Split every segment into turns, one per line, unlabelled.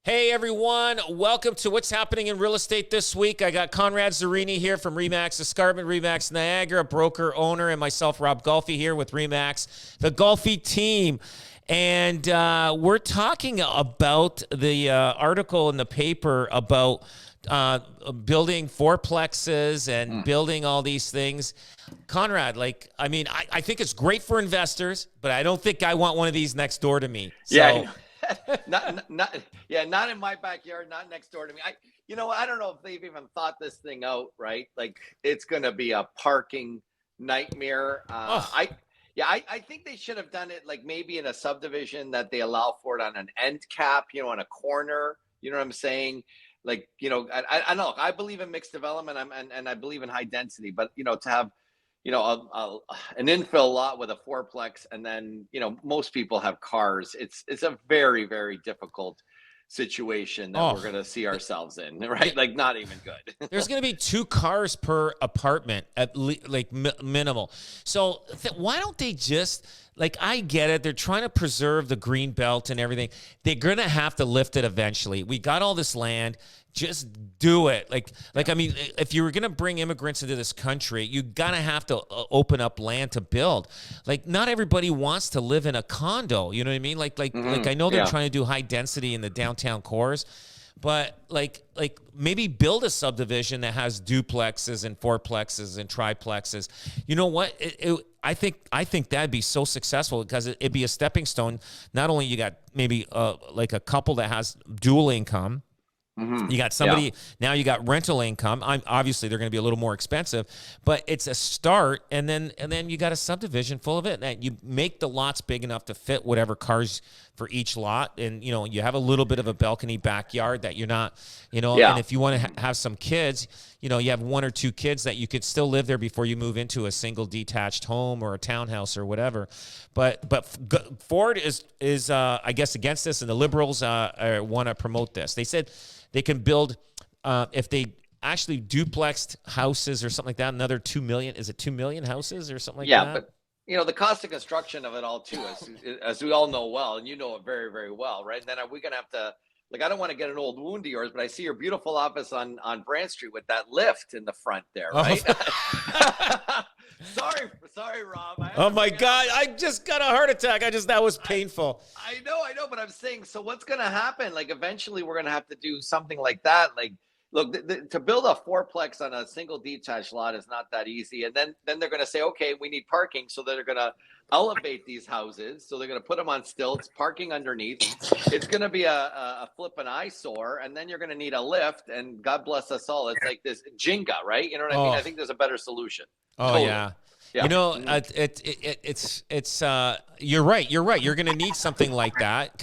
Hey everyone, welcome to What's Happening in Real Estate this week. I got Conrad Zerini here from REMAX Escarpment, REMAX Niagara, broker, owner, and myself, Rob Golfi, here with REMAX, the Golfi team. And we're talking about the article in the paper about building fourplexes and building all these things. Conrad, I think it's great for investors, but I don't think I want one of these next door to me. So,
yeah. Not in my backyard, not next door to me. I don't know if they've even thought this thing out, right? Like, it's going to be a parking nightmare. I think they should have done it like maybe in a subdivision that they allow for it on an end cap, on a corner. You know what I'm saying? Like, I know I believe in mixed development and I believe in high density, but to have an infill lot with a fourplex, and then most people have cars. It's a very, very difficult situation that we're going to see ourselves in, right? Like, not even good.
There's going to be 2 cars per apartment at minimal. So why don't they just, I get it. They're trying to preserve the green belt and everything. They're going to have to lift it eventually. We got all this land. Just do it. If you were going to bring immigrants into this country, you got to have to open up land to build. Not everybody wants to live in a condo. You know what I mean? I know they're trying to do high density in the downtown cores, but maybe build a subdivision that has duplexes and fourplexes and triplexes. You know what? I think that'd be so successful because it'd be a stepping stone. Not only you got maybe a couple that has dual income. You got somebody now. You got rental income. Obviously they're going to be a little more expensive, but it's a start. And then you got a subdivision full of it. And you make the lots big enough to fit whatever cars for each lot. And you have a little bit of a balcony backyard that you're not. And if you want to have some kids, you have 1 or 2 kids that you could still live there before you move into a single detached home or a townhouse or whatever. But Ford is I guess against this, and the Liberals want to promote this. They said they can build, if they actually duplexed houses or something like that, another 2 million. Is it 2 million houses or something like that?
Yeah, but the cost of construction of it all too, as we all know well, and you know it very, very well, right? And then are we going to have to, I don't want to get an old wound of yours, but I see your beautiful office on Brand Street with that lift in the front there, right? Sorry, Rob.
Oh my God, I just got a heart attack. That was painful.
I know, but I'm saying, so what's going to happen? Eventually we're going to have to do something like that. Look, to build a fourplex on a single detached lot is not that easy. And then they're going to say, okay, we need parking. So they're going to elevate these houses. So they're going to put them on stilts, parking underneath. It's going to be a flippin' eyesore. And then you're going to need a lift. And God bless us all. It's like this Jenga, right? You know what I mean? I think there's a better solution.
Oh, totally. Yeah. It's you're right. You're going to need something like that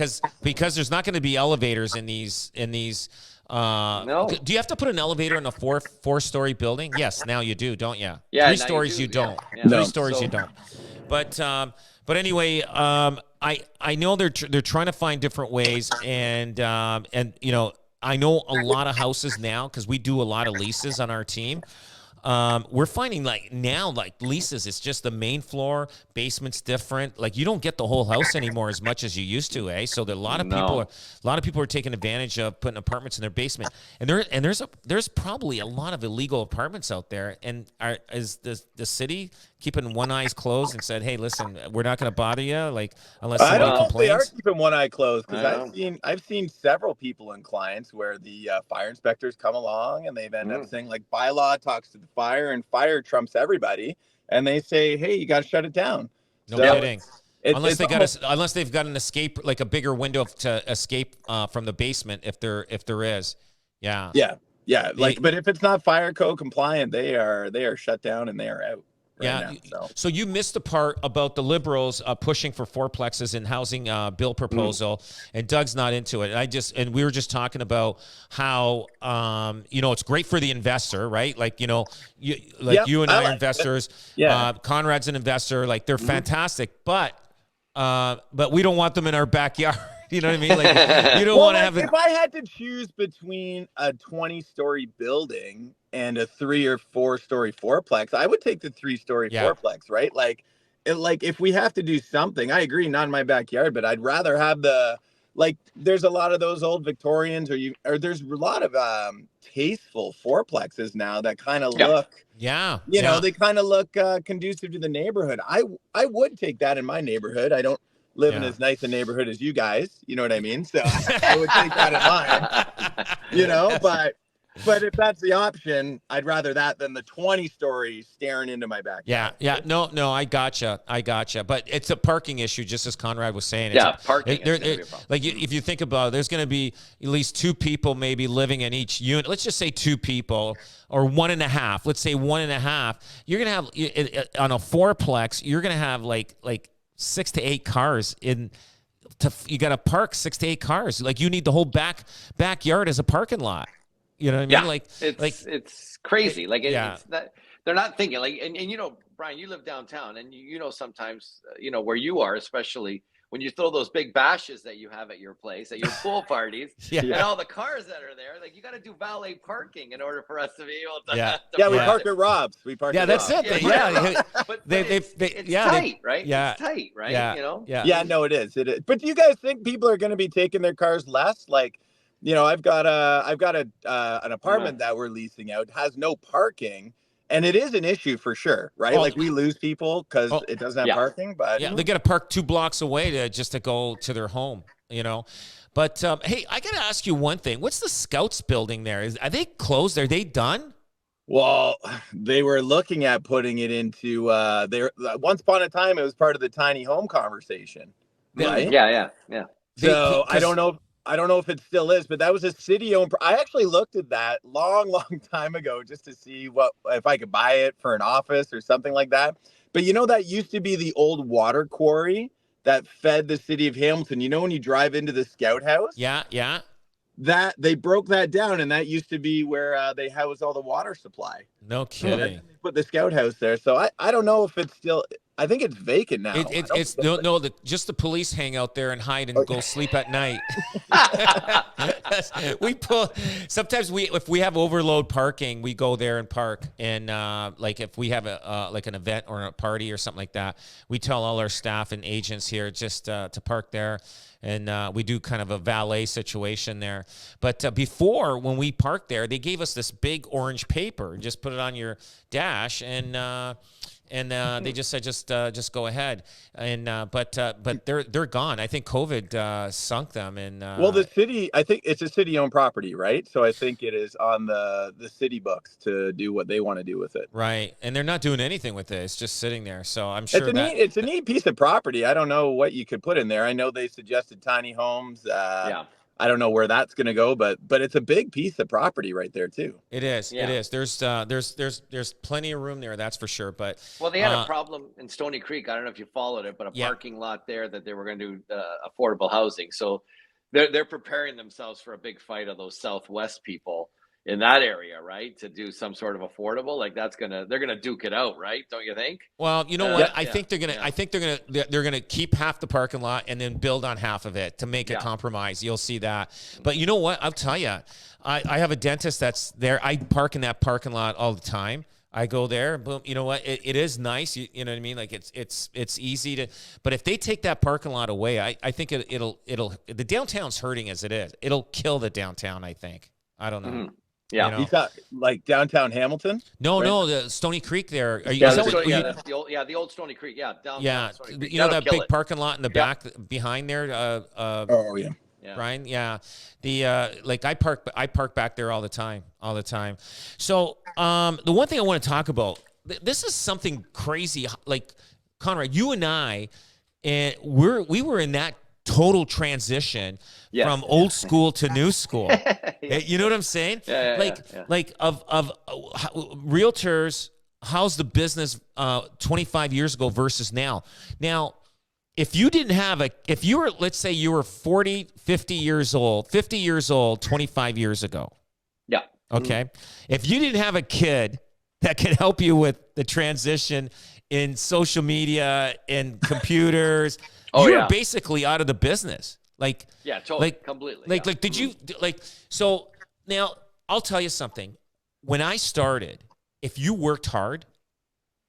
because there's not going to be elevators in these.
No.
Do you have to put an elevator in a four-story building? Yes, now you do, don't you?
Yeah.
3 stories you don't.
Yeah.
3 stories you don't. But anyway, I know they're trying to find different ways, and I know a lot of houses now because we do a lot of leases on our team. We're finding leases, it's just the main floor, basement's different. You don't get the whole house anymore as much as you used to, eh? So a lot of people are taking advantage of putting apartments in their basement. And there's probably a lot of illegal apartments out there. And is the city keeping one eye closed and said, hey, listen, we're not going to bother you, unless somebody complains?
They are keeping one eye closed because I've seen several people and clients where the fire inspectors come along and they've ended up saying bylaw talks to the fire and fire trumps everybody, and they say, hey, you got to shut it down.
No kidding. Unless they've got an escape, a bigger window to escape from the basement, if there is. Yeah.
But if it's not fire code compliant, they are shut down and they are out.
So you missed the part about the Liberals pushing for fourplexes in housing bill proposal, and Doug's not into it. And we were just talking about how it's great for the investor, right? You and I are investors. Conrad's an investor. They're fantastic, but we don't want them in our backyard. You know what I mean? You don't want to have it.
If I had to choose between a 20-story building and a 3 or 4-story fourplex, I would take the 3-story fourplex, right? If we have to do something, I agree, not in my backyard, but I'd rather have the like there's a lot of those old Victorians, or there's a lot of tasteful fourplexes now that kind of look, they kind of look conducive to the neighborhood. I would take that in my neighborhood. I don't live in as nice a neighborhood as you guys, you know what I mean? So I would take that in mine, but if that's the option, I'd rather that than the 20 stories staring into my backyard.
Yeah. No, I gotcha. But it's a parking issue, just as Conrad was saying.
Parking is gonna be a problem.
Like if you think about it, there's going to be at least 2 people maybe living in each unit. Let's just say 2 people, or 1.5. Let's say 1.5. You're going to have, on a fourplex, you're going to have like 6 to 8 cars in. You got to park 6 to 8 cars. Like you need the whole backyard as a parking lot. You know what I mean?
Yeah,
like
it's crazy. Like it's that they're not thinking like, and Brian, you live downtown, and sometimes where you are, especially when you throw those big bashes that you have at your place, at your pool parties, and all the cars that are there, like you got to do valet parking in order for us to be able to.
We park at Rob's. We park.
Yeah, that's
Rob's.
it.
But it's tight, right?
Yeah,
it's tight, right?
Yeah, no, it is. But do you guys think people are going to be taking their cars less? Like, I've got an apartment that we're leasing out, has no parking, and it is an issue for sure, right? Like we lose people because it doesn't have parking, but
they got to park 2 blocks away to go to their home, But hey, I got to ask you one thing. What's the Scouts building there? Are they closed? Are they done?
Well, they were looking at putting it into once upon a time it was part of the tiny home conversation, right?
Yeah.
So I don't know if it still is, but that was a city-owned. I actually looked at that long time ago just to see if I could buy it for an office or something like that. But that used to be the old water quarry that fed the city of Hamilton. When you drive into the Scout House?
Yeah.
That they broke that down, and that used to be where they housed all the water supply.
No kidding.
They put the Scout House there, so I don't know if it's still. I think it's vacant now.
It's just the police hang out there and hide and go sleep at night. Sometimes if we have overload parking, we go there and park. And like if we have an event or a party or something like that, we tell all our staff and agents here just to park there. And we do kind of a valet situation there. But before, when we parked there, they gave us this big orange paper and just put it on your dash, and they just said just go ahead. And but they're gone. I think COVID sunk them. And
well, the city, I think it's a city-owned property, right? So I think it is on the city books to do what they want to do with it.
Right, and they're not doing anything with it. It's just sitting there. So I'm sure
it's a neat piece of property. I don't know what you could put in there. I know they suggested tiny homes. I don't know where that's going to go, but it's a big piece of property right there too.
It is. Yeah. It is. There's plenty of room there. That's for sure. But
they had a problem in Stony Creek. I don't know if you followed it, but a parking lot there that they were going to do affordable housing. So they're preparing themselves for a big fight of those Southwest people in that area, right? To do some sort of affordable, like they're gonna duke it out, right? Don't you think?
Well, you know what? I think they're gonna keep half the parking lot and then build on half of it to make a compromise. You'll see that. But you know what? I'll tell you, I have a dentist that's there. I park in that parking lot all the time. I go there, boom. You know what? It is nice. You know what I mean? Like it's easy to. But if they take that parking lot away, I think it'll the downtown's hurting as it is. It'll kill the downtown. I think. I don't know.
Mm-hmm. Yeah,
you got like downtown Hamilton.
No, the Stony Creek there.
The old Stony Creek. Yeah, downtown Stony Creek.
That big parking lot in the back behind there. Brian. Yeah, I park back there all the time. So the one thing I want to talk about, this is something crazy. Like Conrad, you and I, and we were in that total transition from old school to new school. You know what I'm saying? Like of realtors, how's the business 25 years ago versus now? Now, if you didn't have if you were, let's say you were 40, 50 years old 25 years ago.
Yeah.
Okay. If you didn't have a kid that could help you with the transition in social media and computers, you were basically out of the business.
Totally, completely.
Did you so now I'll tell you something. When I started, if you worked hard,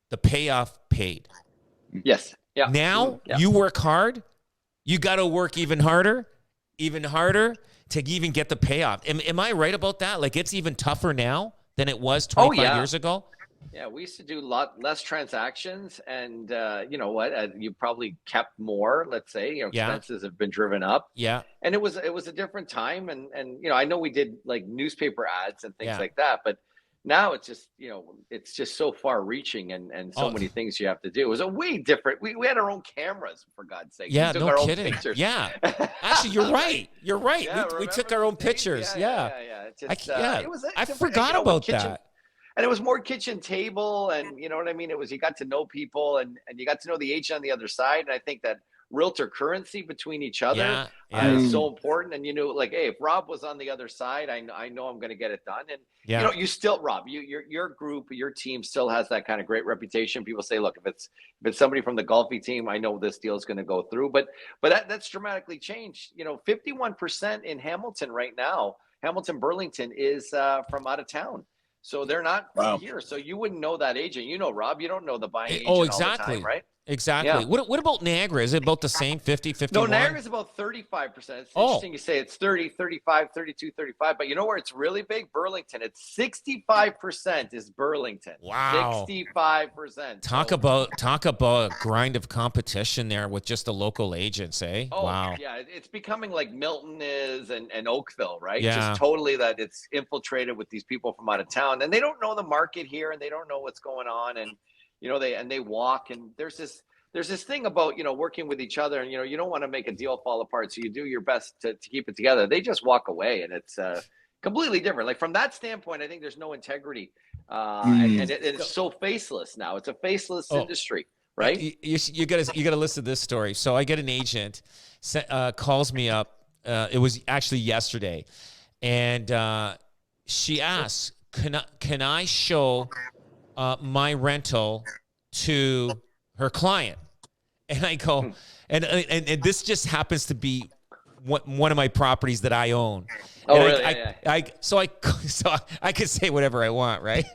the payoff paid.
Yes. Yeah.
Now you work hard, you got to work even harder, even harder to even get the payoff. Am I right about that? Like it's even tougher now than it was 25 years ago?
Yeah, we used to do a lot less transactions, and you know what? You probably kept more. Let's say, expenses have been driven up.
Yeah,
and it was a different time, and I know we did like newspaper ads and things like that, but now it's just it's just so far reaching, and so many things you have to do. It was a way different. We had our own cameras, for God's sake.
Yeah,
we took
no
our
kidding.
Own pictures.
Yeah, actually, you're right. You're right.
Yeah,
we took our own pictures. Yeah.
It was
I forgot about that.
And it was more kitchen table, and you know what I mean? It was, you got to know people, and you got to know the agent on the other side. And I think that realtor currency between each other is so important. And like, hey, if Rob was on the other side, I know I'm going to get it done. And you still, Rob, your group, your team still has that kind of great reputation. People say, look, if it's somebody from the Golfi team, I know this deal is going to go through. But that's dramatically changed. 51% in Hamilton right now, Hamilton Burlington, is from out of town. So they're not here. So you wouldn't know that agent. Rob, you don't know the buying agent all the time, right?
Exactly. Yeah. What about Niagara? Is it about the same, 50, 51?
No, Niagara is about 35%. It's interesting you say it's 30, 35, 32, 35. But you know where it's really big? Burlington. It's 65% is Burlington.
Wow.
65%.
Talk about a grind of competition there with just the local agents, eh?
Oh,
wow.
Yeah. It's becoming like Milton is and Oakville, right?
Yeah.
Just totally that it's infiltrated with these people from out of town. And they don't know the market here, and they don't know what's going on. And they walk, and there's this thing about working with each other, and you don't want to make a deal fall apart, so you do your best to keep it together. They just walk away, and it's completely different. Like from that standpoint, I think there's no integrity, and it's so faceless now. It's a faceless industry, right?
You gotta listen to this story. So I get an agent calls me up. It was actually yesterday, and she asks, "Can I show my rental to her client?" And I go, and this just happens to be one of my properties that I own.
Oh,
and
really?
So I could say whatever I want, right?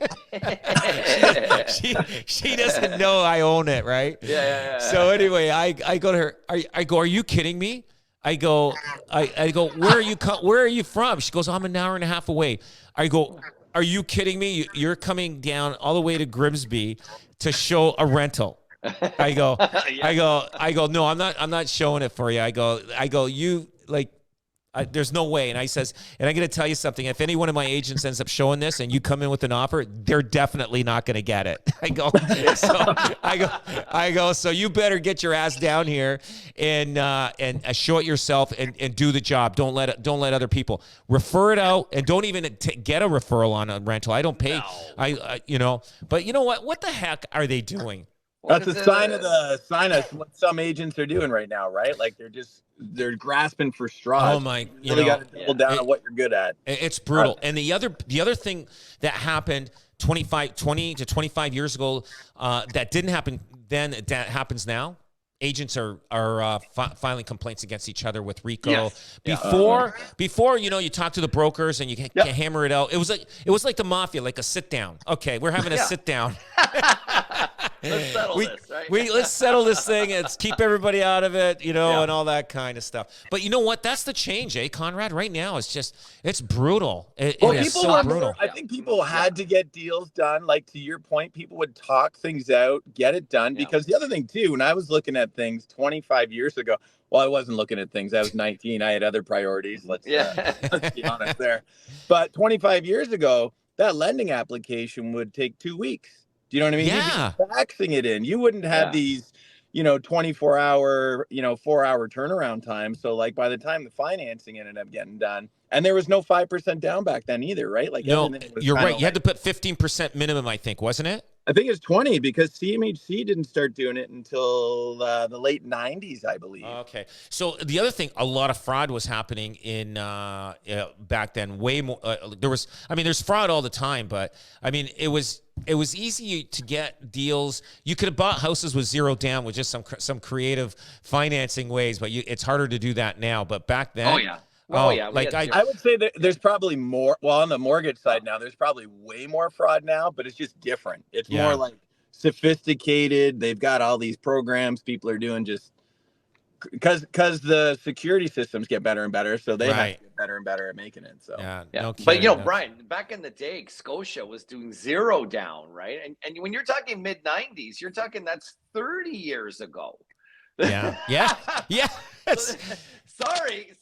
she doesn't know I own it, right?
Yeah.
So anyway, I go to her. Are you kidding me? I go, where are you from? She goes, I'm an hour and a half away. I go, are you kidding me? You're coming down all the way to Grimsby to show a rental. I go, no, I'm not showing it for you. I go, you like, there's no way. And I says, and I'm going to tell you something. If any one of my agents ends up showing this and you come in with an offer, they're definitely not going to get it. I go, so you better get your ass down here and show it yourself and do the job. Don't let other people refer it out, and don't even get a referral on a rental. I don't pay. No. But you know what? What the heck are they doing?
That's a sign of what some agents are doing right now, right? Like they're grasping for straws.
Oh my!
You really got to double down on what you're good at.
It's brutal. And the other thing that happened 20 to 25 years ago that didn't happen then, that happens now. Agents are filing complaints against each other with RICO.
Yes.
Before you talk to the brokers and you can hammer it out. It was like the mafia, like a sit down. Okay, we're having a sit down.
Let's settle this, right?
Let's settle this thing and keep everybody out of it, and all that kind of stuff. But you know what? That's the change, Conrad? Right now, it's brutal. It is so brutal.
I think people had to get deals done. Like, to your point, people would talk things out, get it done. Because the other thing, too, when I was looking at things 25 years ago, well, I wasn't looking at things. I was 19. I had other priorities. Let's be honest there. But 25 years ago, that lending application would take 2 weeks. Do you know what I mean?
Yeah.
You'd be faxing it in. You wouldn't have these, 24-hour, 4-hour turnaround time. So like by the time the financing ended up getting done, and there was no 5% down back then either, right? Like,
no, you're right. You had to put 15% minimum, I think, wasn't it?
I think it's 20 because CMHC didn't start doing it until the late 90s, I believe.
Okay. So the other thing, a lot of fraud was happening in back then. Way more. There's fraud all the time, but I mean, it was easy to get deals. You could have bought houses with zero down with just some creative financing ways, but it's harder to do that now. But back then,
I would say that there's probably more. Well, on the mortgage side now, there's probably way more fraud now, but it's just different. It's more like sophisticated. They've got all these programs. People are doing just because the security systems get better and better, so they have
Right.
to get better and better at making it. So
Yeah,
Yeah.
no
But
kidding.
Brian, back in the day, Scotia was doing 0 down, right? And when you're talking mid 90s, you're talking that's 30 years ago.
Yeah. Yeah. Yeah.
So, sorry,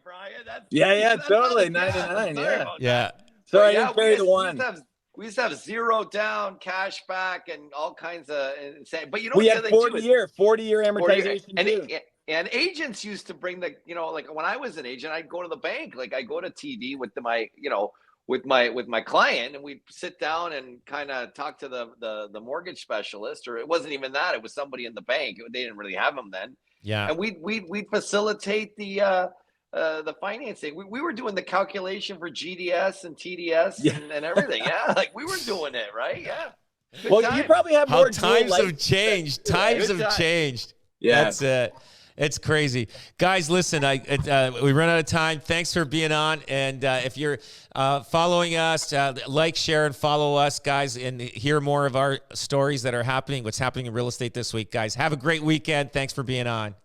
Brian. That's
totally.
not,
99.
sorry about
Yeah.
that.
So
But
I didn't carry the one.
We used to have 0 down, cash back, and all kinds of insane. But
we had 40-year amortization too.
And agents used to bring the, like when I was an agent, I'd go to the bank, like I go to TD with with my client, and we'd sit down and kind of talk to the mortgage specialist, or it wasn't even that; it was somebody in the bank. They didn't really have them then.
Yeah.
And we'd facilitate the financing. We were doing the calculation for GDS and TDS and everything. Yeah, like we were doing it, right? Yeah. Good
Well,
time.
you probably have
How
more
times have changed. Times have changed.
Yeah.
That's it. It's crazy. Guys, listen, we run out of time. Thanks for being on. And if you're following us, like, share, and follow us, guys, and hear more of our stories that are happening, what's happening in real estate this week, guys. Have a great weekend. Thanks for being on.